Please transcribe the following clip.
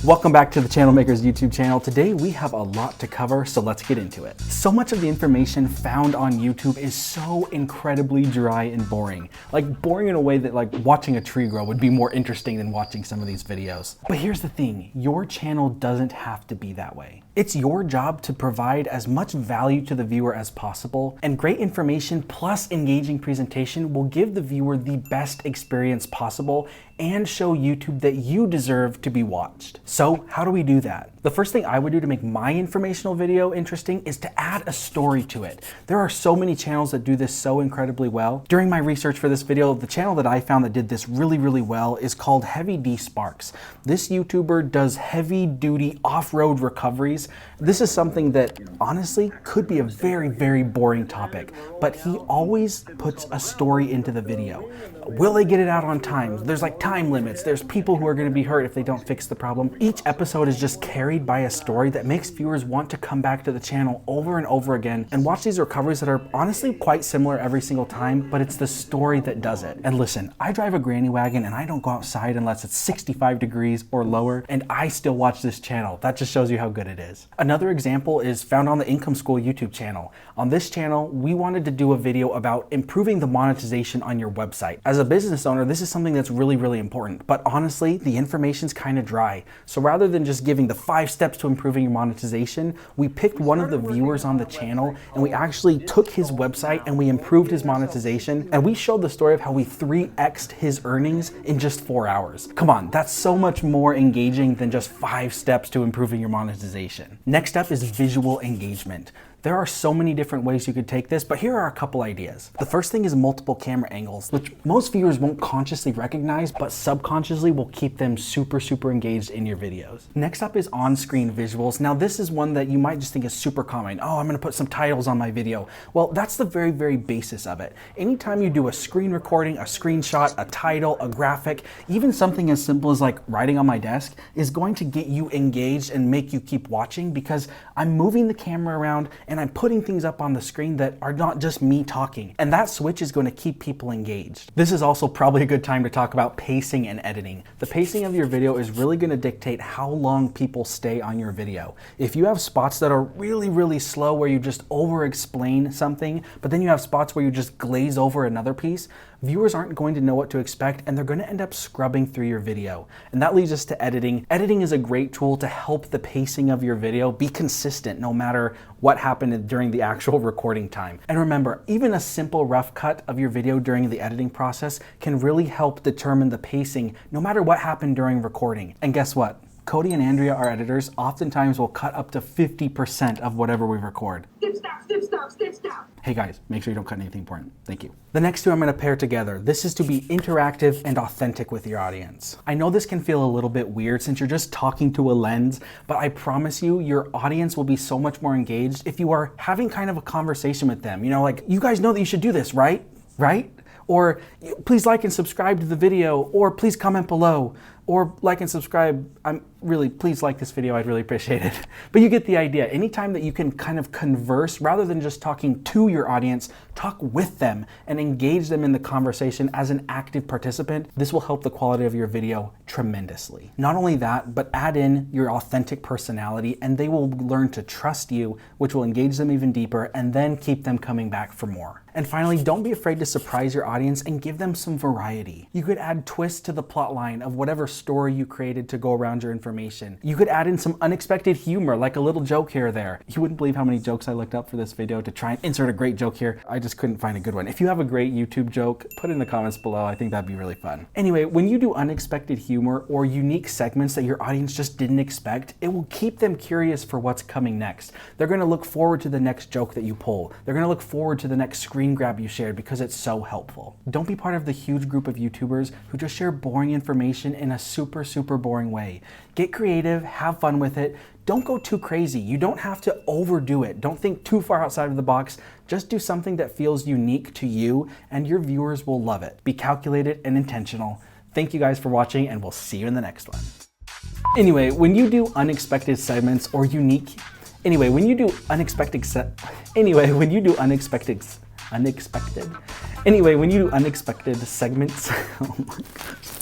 Welcome back to the Channel Makers YouTube channel. Today we have a lot to cover, so let's get into it. So much of the information found on YouTube is so incredibly dry and boring. Like boring in a way that like watching a tree grow would be more interesting than watching some of these videos. But here's the thing, your channel doesn't have to be that way. It's your job to provide as much value to the viewer as possible, and great information plus engaging presentation will give the viewer the best experience possible and show YouTube that you deserve to be watched. So how do we do that? The first thing I would do to make my informational video interesting is to add a story to it. There are so many channels that do this so incredibly well. During my research for this video, the channel that I found that did this really well is called Heavy D Sparks. This YouTuber does heavy duty off-road recoveries. This is something that honestly could be a very boring topic, but he always puts a story into the video. Will they get it out on time? There's like time limits. There's people who are going to be hurt if they don't fix the problem. Each episode is just carried by a story that makes viewers want to come back to the channel over and over again and watch these recoveries that are honestly quite similar every single time, but it's the story that does it. And listen, I drive a granny wagon and I don't go outside unless it's 65 degrees or lower, and I still watch this channel. That just shows you how good it is. Another example is found on the Income School YouTube channel. On this channel, we wanted to do a video about improving the monetization on your website. As a business owner, this is something that's really important, but honestly, the information's kind of dry. So rather than just giving the 5 steps to improving your monetization, we picked one of the viewers on the channel and we actually took his website and we improved his monetization, and we showed the story of how we 3x'd his earnings in just 4 hours. Come on, that's so much more engaging than just 5 steps to improving your monetization. Next up is visual engagement. There are so many different ways you could take this, but here are a couple ideas. The first thing is multiple camera angles, which most viewers won't consciously recognize, but subconsciously will keep them super engaged in your videos. Next up is on-screen visuals. Now this is one that you might just think is super common. Oh, I'm gonna put some titles on my video. Well, that's the very basis of it. Anytime you do a screen recording, a screenshot, a title, a graphic, even something as simple as like writing on my desk is going to get you engaged and make you keep watching, because I'm moving the camera around and I'm putting things up on the screen that are not just me talking. And that switch is going to keep people engaged. This is also probably a good time to talk about pacing and editing. The pacing of your video is really going to dictate how long people stay on your video. If you have spots that are really slow where you just over-explain something, but then you have spots where you just glaze over another piece, viewers aren't going to know what to expect and they're going to end up scrubbing through your video. And that leads us to editing. Editing is a great tool to help the pacing of your video be consistent no matter what happened during the actual recording time. And remember, even a simple rough cut of your video during the editing process can really help determine the pacing no matter what happened during recording. And guess what? Cody and Andrea, our editors, oftentimes will cut up to 50% of whatever we record. Stop. Hey guys, make sure you don't cut anything important. Thank you. The next two I'm going to pair together. This is to be interactive and authentic with your audience. I know this can feel a little bit weird since you're just talking to a lens, but I promise you, your audience will be so much more engaged if you are having kind of a conversation with them. You know, like, you guys know that you should do this, right? Or please like and subscribe to the video, or please comment below, or like and subscribe. Please like this video, I'd really appreciate it. But you get the idea. Anytime that you can kind of converse rather than just talking to your audience, talk with them and engage them in the conversation as an active participant, this will help the quality of your video tremendously. Not only that, but add in your authentic personality and they will learn to trust you, which will engage them even deeper and then keep them coming back for more. And finally, don't be afraid to surprise your audience and give them some variety. You could add twists to the plot line of whatever story you created to go around your information. You could add in some unexpected humor, like a little joke here or there. You wouldn't believe how many jokes I looked up for this video to try and insert a great joke here. I just couldn't find a good one. If you have a great YouTube joke, put it in the comments below. I think that'd be really fun. Anyway, when you do unexpected humor or unique segments that your audience just didn't expect, it will keep them curious for what's coming next. They're going to look forward to the next joke that you pull. They're going to look forward to the next screen grab you shared because it's so helpful. Don't be part of the huge group of YouTubers who just share boring information in a super boring way. Get creative, have fun with it. Don't go too crazy. You don't have to overdo it. Don't think too far outside of the box. Just do something that feels unique to you and your viewers will love it. Be calculated and intentional. Thank you guys for watching and we'll see you in the next one. Anyway, when you do unexpected segments or unique, when you do unexpected segments, oh my gosh.